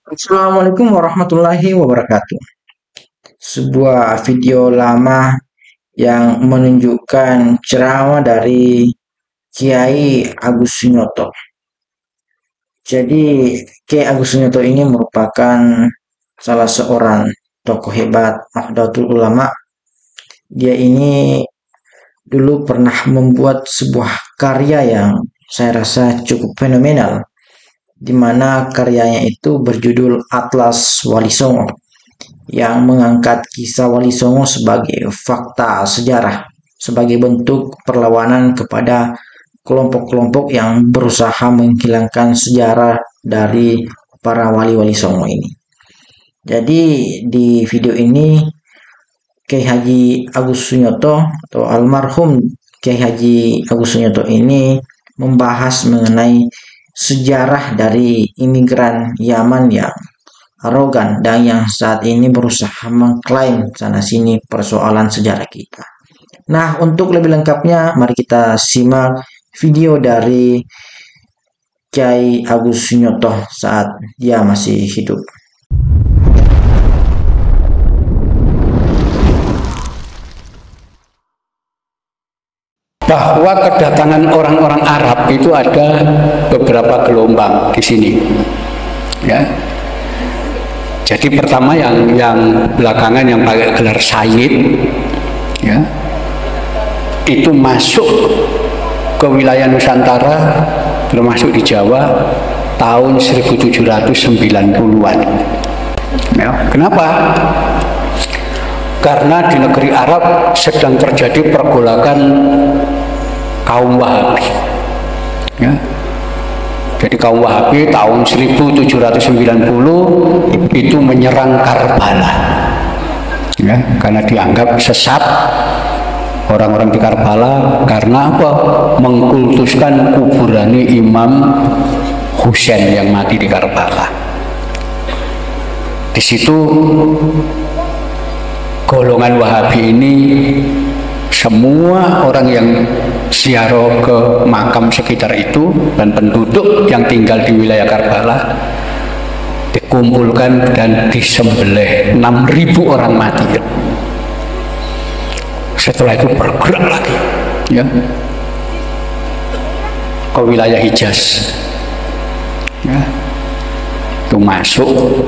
Assalamualaikum warahmatullahi wabarakatuh. Sebuah video lama yang menunjukkan ceramah dari Kiai Agus Sunyoto. Jadi Kiai Agus Sunyoto ini merupakan salah seorang tokoh hebat Nahdlatul Ulama. Dia ini dulu pernah membuat sebuah karya yang saya rasa cukup fenomenal, di mana karyanya itu berjudul Atlas Wali Songo yang mengangkat kisah Wali Songo sebagai fakta sejarah, sebagai bentuk perlawanan kepada kelompok-kelompok yang berusaha menghilangkan sejarah dari para wali-wali Songo ini. Jadi di video ini Kiai Haji Agus Sunyoto atau almarhum Kiai Haji Agus Sunyoto ini membahas mengenai sejarah dari imigran Yaman yang arogan dan yang saat ini berusaha mengklaim sana sini persoalan sejarah kita. Nah, untuk lebih lengkapnya mari kita simak video dari Kiai Agus Sunyoto saat dia masih hidup. Bahwa kedatangan orang-orang Arab itu ada beberapa gelombang di sini, ya. Jadi pertama yang belakangan yang pakai gelar Sayyid, ya, itu masuk ke wilayah Nusantara, termasuk di Jawa tahun 1790-an. Ya, kenapa? Karena di negeri Arab sedang terjadi pergolakan kaum Wahabi, ya. Jadi kaum Wahabi tahun 1790 itu menyerang Karbala, ya, karena dianggap sesat orang-orang di Karbala karena apa? Mengkultuskan kuburan Imam Husain yang mati di Karbala. Di situ golongan Wahabi ini, semua orang yang ziarah ke makam sekitar itu dan penduduk yang tinggal di wilayah Karbala dikumpulkan dan disembelih. 6.000 orang mati. Setelah itu bergerak lagi, ya, ke wilayah Hijaz, ya, itu masuk,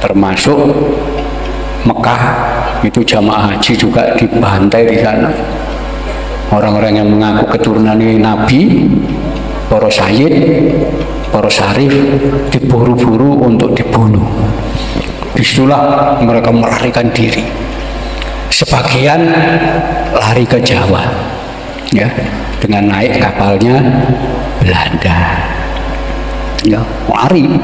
termasuk Mekah, itu jamaah haji juga dibantai di sana. Orang-orang yang mengaku keturunan Nabi, para sayyid, para syarif, diburu-buru untuk dibunuh. Disitulah mereka melarikan diri. Sebagian lari ke Jawa, ya, dengan naik kapalnya Belanda, ya, lari.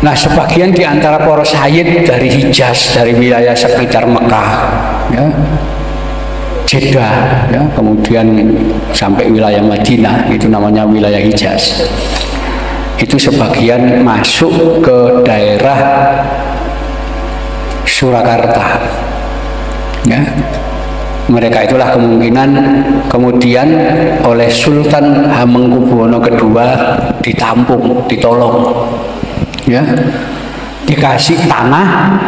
Nah, sebagian di antara para sayyid dari Hijaz, dari wilayah sekitar Mekah, ya, Jeddah, ya, kemudian sampai wilayah Madinah, itu namanya wilayah Hijaz. Itu sebagian masuk ke daerah Surakarta, ya. Mereka itulah kemungkinan kemudian oleh Sultan Hamengkubuwono II ditampung, ditolong, ya, dikasih tanah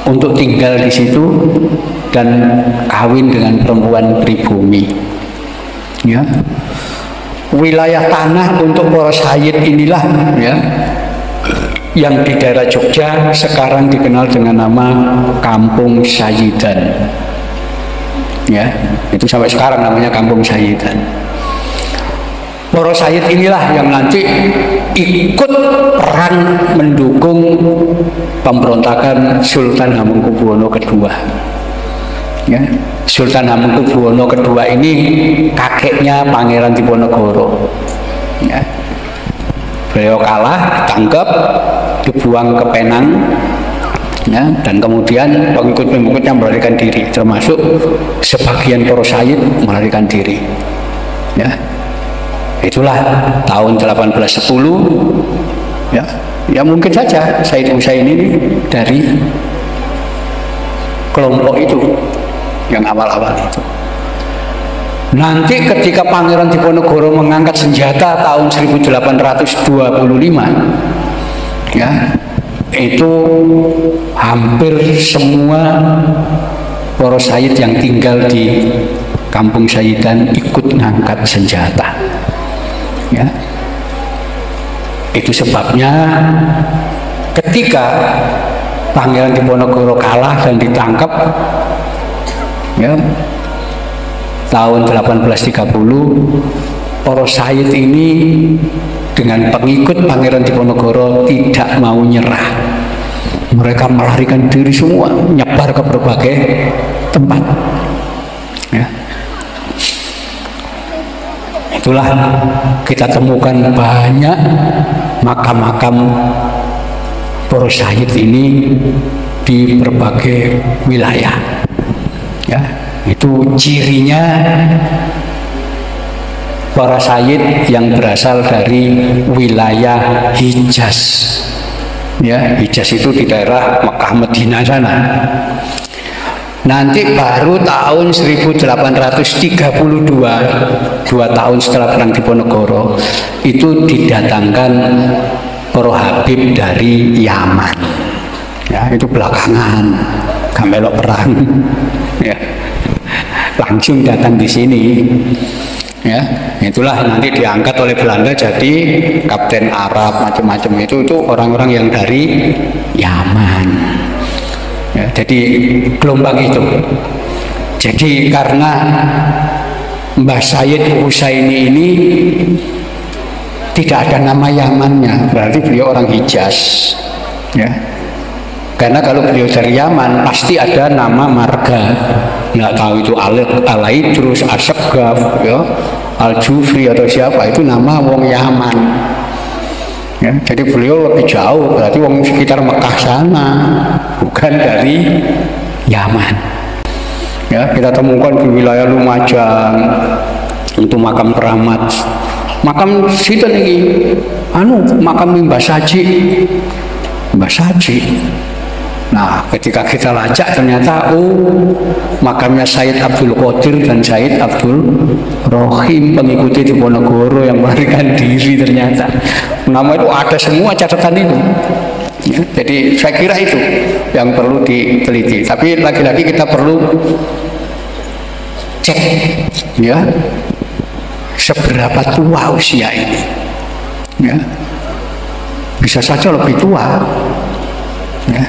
untuk tinggal di situ dan kawin dengan perempuan pribumi, ya. Wilayah tanah untuk para sayyid inilah, ya, yang di daerah Jogja sekarang dikenal dengan nama Kampung Sayyidan, ya, itu sampai sekarang namanya Kampung Sayyidan. Para sayyid inilah yang nanti ikut perang mendukung pemberontakan Sultan Hamengkubuwono II. Ya, Sultan Hamengkubuwono II ini kakeknya Pangeran Diponegoro. Ya. Beliau kalah, ditangkap, dibuang ke Penang, ya, dan kemudian pengikut-pengikutnya melarikan diri, termasuk sebagian para sayyid melarikan diri. Ya. Itulah tahun 1810, ya, ya mungkin saja Sayyid Husain ini dari kelompok itu yang awal-awal itu. Nanti ketika Pangeran Diponegoro mengangkat senjata tahun 1825, ya, itu hampir semua para Sayyid yang tinggal di Kampung Sayyidan ikut ngangkat senjata. Ya. Itu sebabnya ketika Pangeran Diponegoro kalah dan ditangkap, ya, tahun 1830, para Sayyid ini dengan pengikut Pangeran Diponegoro tidak mau nyerah. Mereka melarikan diri semua, nyebar ke berbagai tempat. Ya. Itulah kita temukan banyak makam-makam para Sayyid ini di berbagai wilayah. Ya. Itu cirinya para Sayyid yang berasal dari wilayah Hijaz. Ya, Hijaz itu di daerah Mekah Madinah sana. Nanti baru tahun 1832, 2 tahun setelah Perang Diponegoro, itu didatangkan para Habib dari Yaman. Ya, itu belakangan, gak melok perang. Ya. Langsung datang di sini, ya, itulah nanti diangkat oleh Belanda jadi kapten Arab macam-macam itu orang-orang yang dari Yaman, ya, jadi gelombang itu. Jadi karena Mbah Sayyid Husaini ini tidak ada nama Yamannya, berarti beliau orang Hijaz, ya. Karena kalau beliau dari Yaman pasti ada nama marga. Nggak tahu itu Alaidrus, Asegaf, ya, Al-Jufri atau siapa, itu nama wong Yaman. Ya, jadi beliau lebih jauh, berarti wong sekitar Mekah sana, bukan dari Yaman. Ya, kita temukan di wilayah Lumajang itu makam keramat. Makam situ lagi, makam Mbah Saji. Mbah Saji. Nah, ketika kita lacak ternyata makamnya Sayyid Abdul Qadir dan Sayyid Abdul Rohim, pengikuti Diponegoro yang melarikan diri ternyata. Nama itu ada semua catatan itu. Ya, jadi saya kira itu yang perlu diteliti. Tapi lagi-lagi kita perlu cek, ya, seberapa tua usia ini. Ya, bisa saja lebih tua. Ya.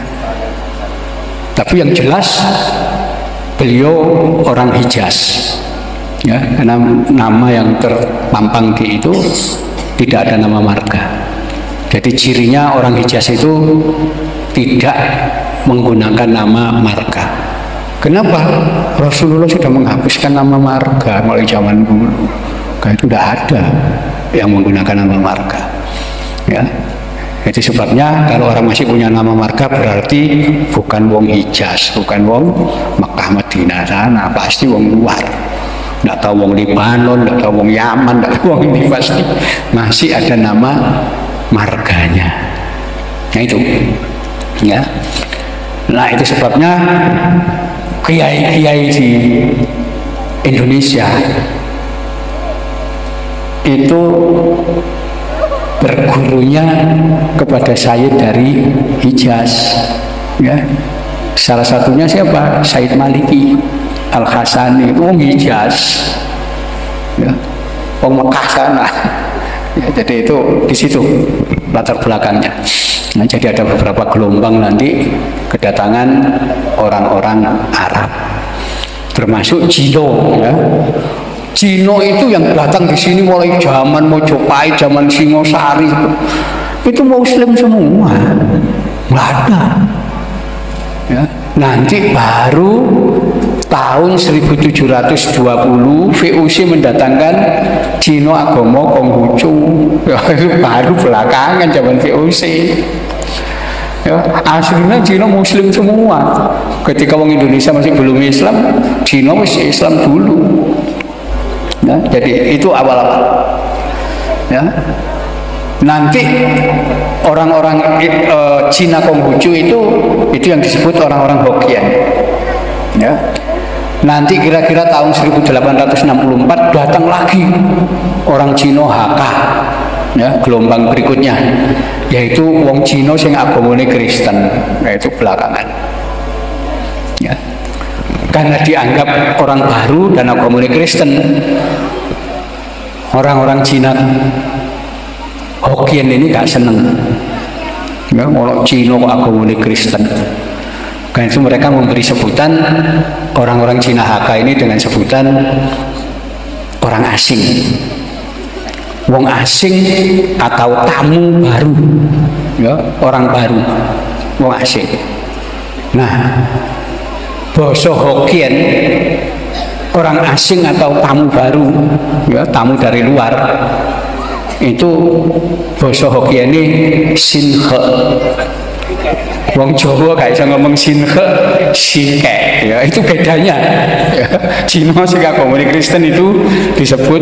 Tapi yang jelas beliau orang Hijaz, ya, karena nama yang terpampang di itu tidak ada nama marga. Jadi cirinya orang Hijaz itu tidak menggunakan nama marga. Kenapa? Rasulullah sudah menghapuskan nama marga mulai zaman dulu. Karena itu tidak ada yang menggunakan nama marga. Ya. Jadi sebabnya kalau orang masih punya nama marga berarti bukan wong Hijaz, bukan wong Mekah Madinah sana, pasti wong luar. Tidak tahu wong Libanon, tidak tahu wong Yaman, tidak tahu wong ini, pasti masih ada nama marganya. Nah itu, ya. Nah itu sebabnya kiai-kiai di Indonesia itu bergurunya kepada Sayyid dari Hijaz, ya. Salah satunya siapa? Sayyid Maliki Al-Hasani, itu orang Hijaz, ya, orang Mekah sana. Ya, jadi itu di situ latar belakangnya. Nah, jadi ada beberapa gelombang nanti kedatangan orang-orang Arab, termasuk Cino, ya. Cino itu yang datang di sini mulai zaman Mojopahit, zaman Singosari, itu Muslim semua, nggak ada. Ya. Nanti baru tahun 1720 VOC mendatangkan Cino Agama Konghucu, ya, itu baru belakangan zaman VOC. Ya, aslinya Cina Muslim semua. Ketika orang Indonesia masih belum Islam, Cina masih Islam dulu. Ya, jadi itu awal-awal. Ya. Nanti orang-orang Cina Konghucu itu yang disebut orang-orang Hokkien. Ya. Nanti kira-kira tahun 1864 datang lagi orang Cina HK, ya, gelombang berikutnya, yaitu wong Cina sing agamane Kristen, yaitu belakangan, ya, karena dianggap orang baru dan agamane Kristen. Orang-orang Cina Hokkien ini gak seneng, ya, orang Cina agamane Kristen. Karena itu mereka memberi sebutan orang-orang Cina HK ini dengan sebutan orang asing, wong asing atau tamu baru, ya, orang baru, wong asing. Nah, basa Hokkien, orang asing atau tamu baru, ya, tamu dari luar, itu basa Hokkien ini Sinhe. Wong Jawa gak bisa ngomong Sinhe, Sinke, ya, itu bedanya, ya. Cina sing agamane Kristen itu disebut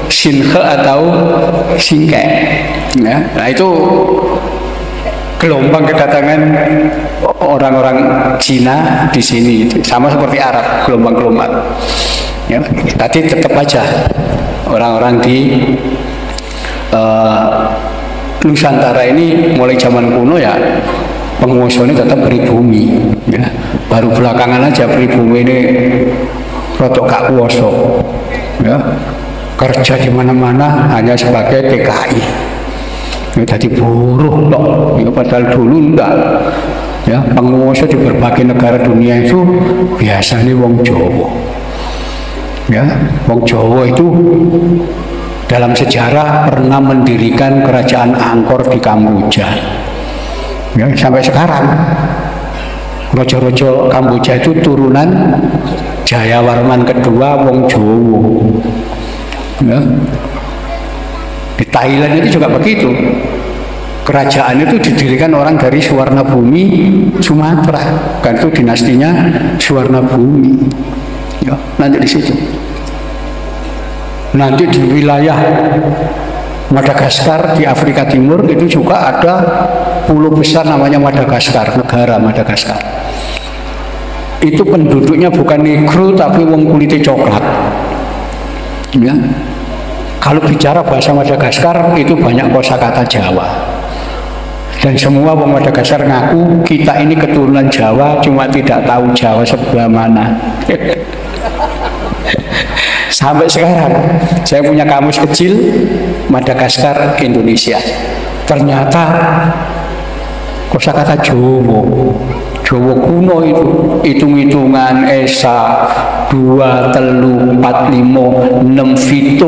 Sinhe atau Sinke, ya. Nah, itu gelombang kedatangan orang-orang Cina di sini sama seperti Arab, gelombang-gelombang, ya. Tadi tetap aja orang-orang di Nusantara ini mulai zaman kuno, ya, penguasanya tetap pribumi, ya. Baru belakangan aja pribumi ini rotok gak kuasa, ya, kerja di mana-mana hanya sebagai TKI, ya, jadi buruh loh, ya, padahal dulu enggak, ya, penguasa di berbagai negara dunia itu biasanya wong Jawa, ya. Wong Jawa itu dalam sejarah pernah mendirikan kerajaan Angkor di Kamboja, ya, sampai sekarang rojo-rojo Kamboja itu turunan Jayawarman kedua wong Jawa, ya. Di Thailand itu juga begitu, kerajaan itu didirikan orang dari Suwarnabhumi Sumatera, kan itu dinastinya Suwarnabhumi, ya, nanti di situ. Nanti di wilayah Madagaskar di Afrika Timur itu juga ada pulau besar namanya Madagaskar, negara Madagaskar. Itu penduduknya bukan negro tapi wong kulitnya coklat, ya. Kalau bicara bahasa Madagaskar itu banyak kosakata Jawa. Dan semua wong Madagaskar ngaku kita ini keturunan Jawa, cuma tidak tahu Jawa sebelah mana. Sampai sekarang saya punya kamus kecil Madagaskar Indonesia, ternyata kosakata Jawa, Jawa kuno itu hitung-hitungan esa 2, 3, 4, 5, 6, 7,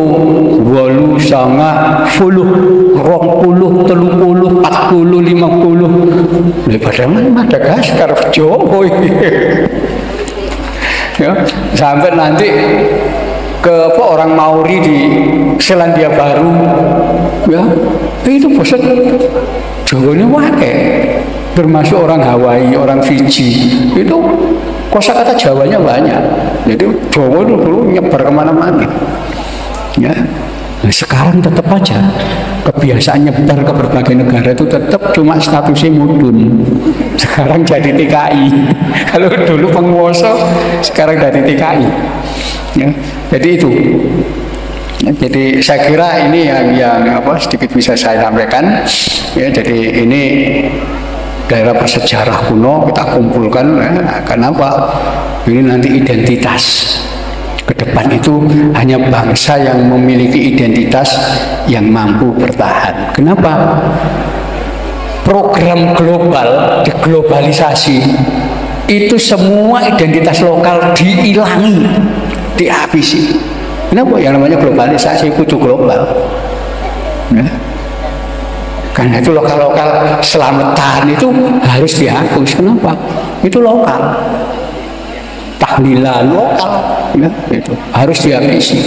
8, 9, 10, 20, 30, 40, 50. Padahal Madagaskar Jawa ini. Ya, sampai nanti ke orang Maori di Selandia Baru, ya, itu bosan Jawanya wae, termasuk orang Hawaii, orang Fiji, itu kosakata Jawanya banyak. Jadi Jawa itu dulu nyebar kemana-mana, ya. Nah, sekarang tetap aja kebiasaan nyebar ke berbagai negara itu tetap cuma statusnya mudun. Sekarang jadi TKI. Kalau dulu penguasa, sekarang jadi TKI. Ya, jadi itu. Ya, jadi saya kira ini yang apa sedikit bisa saya sampaikan. Ya, jadi ini daerah bersejarah kuno kita kumpulkan. Ya, kenapa? Ini nanti identitas. Ke depan itu hanya bangsa yang memiliki identitas yang mampu bertahan. Kenapa? Program global, deglobalisasi, itu semua identitas lokal dihilangi, dihabisi. Kenapa? Yang namanya globalisasi itu global. Ya. Karena itu lokal-lokal selamatan itu harus dihapus. Kenapa? Itu lokal. Tahlilan lokal, ya, itu harus dihabisi.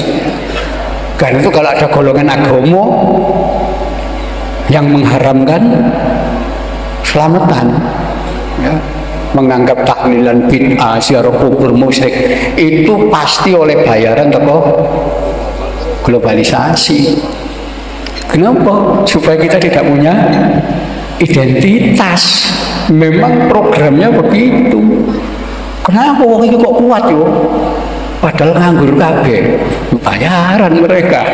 Karena itu kalau ada golongan agama yang mengharamkan selamatan, ya, menganggap tahlilan bid'ah, ziarah kubur musyrik, itu pasti oleh bayaran tokoh globalisasi. Kenapa? Supaya kita tidak punya identitas. Memang programnya begitu. Kenapa wong iki kok kuat yo? padahal nganggur kabeh, bayaran mereka.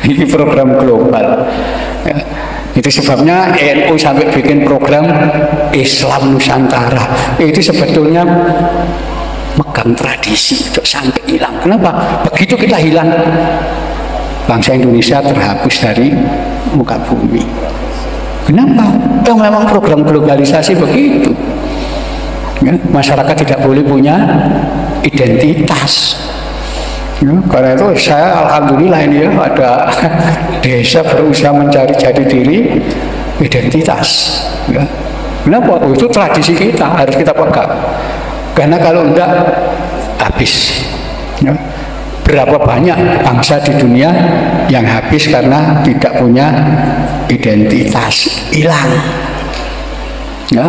Ini program global. Ya. Itu sebabnya NU sampai bikin program Islam Nusantara. Itu sebetulnya megang tradisi untuk sampai hilang. Kenapa? Begitu kita hilang, bangsa Indonesia terhapus dari muka bumi. Kenapa? Yang memang program globalisasi begitu. Ya, masyarakat tidak boleh punya identitas. Ya, karena itu saya alhamdulillah ini ya ada desa berusaha mencari jati diri identitas. Ya. Kenapa? Oh, itu tradisi kita harus kita pegang. Karena kalau enggak habis. Ya. Berapa banyak bangsa di dunia yang habis karena tidak punya identitas, hilang. Ya.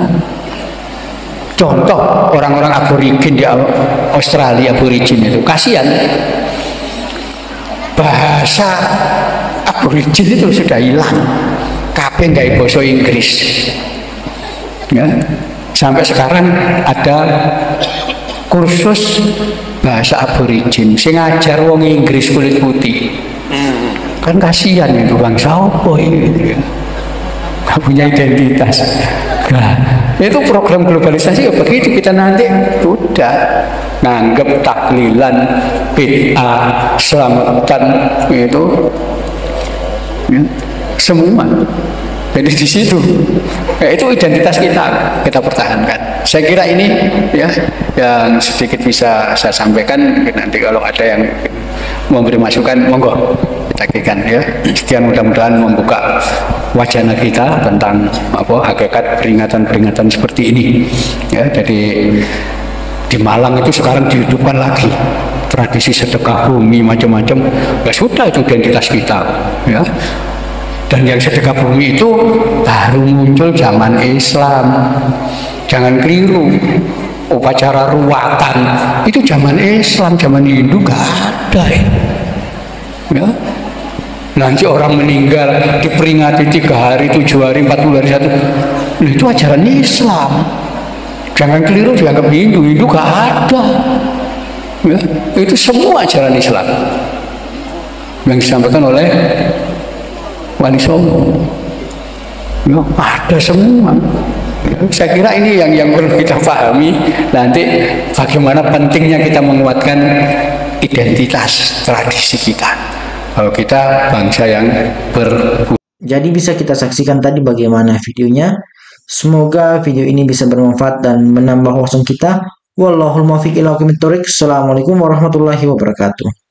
Contoh orang-orang aborigin di Australia, aborigin itu kasihan. Bahasa aborigin itu sudah hilang. Kabeh nggak bahasa Inggris. Ya. Sampai sekarang ada kursus bahasa aborigin sing ngajar wong Inggris kulit putih. Kan kasihan itu bangsa apa ini gitu ya. Gak punya identitas. Nah, itu program globalisasi ya begitu, kita nanti udah nganggep taklilan bid'ah selamatan itu ya, semua. Jadi di situ ya, itu identitas kita pertahankan. Saya kira ini ya yang sedikit bisa saya sampaikan. Nanti kalau ada yang memberi masukan, monggo kita ya. Sekian, mudah-mudahan membuka wacana kita tentang hakikat peringatan-peringatan seperti ini. Ya, jadi di Malang itu sekarang dihidupkan lagi tradisi sedekah bumi macam-macam. Ya sudah, itu identitas kita. Ya. Dan yang sedekah bumi itu baru muncul zaman Islam. Jangan keliru, upacara ruatan itu zaman Islam, zaman Hindu gak ada ya. Nanti orang meninggal diperingati 3 hari, 7 hari, 40 hari, 1. Nah, itu ajaran Islam. Jangan keliru dianggap Hindu, Hindu gak ada ya. Itu semua ajaran Islam yang disampaikan oleh Wali Songo ya, ada semua ya. Saya kira ini yang perlu kita pahami nanti, bagaimana pentingnya kita menguatkan identitas tradisi kita kalau kita bangsa yang Jadi bisa kita saksikan tadi bagaimana videonya. Semoga video ini bisa bermanfaat dan menambah wawasan kita. Wallahul muwaffiq ila aqwamit thoriq. Assalamualaikum warahmatullahi wabarakatuh.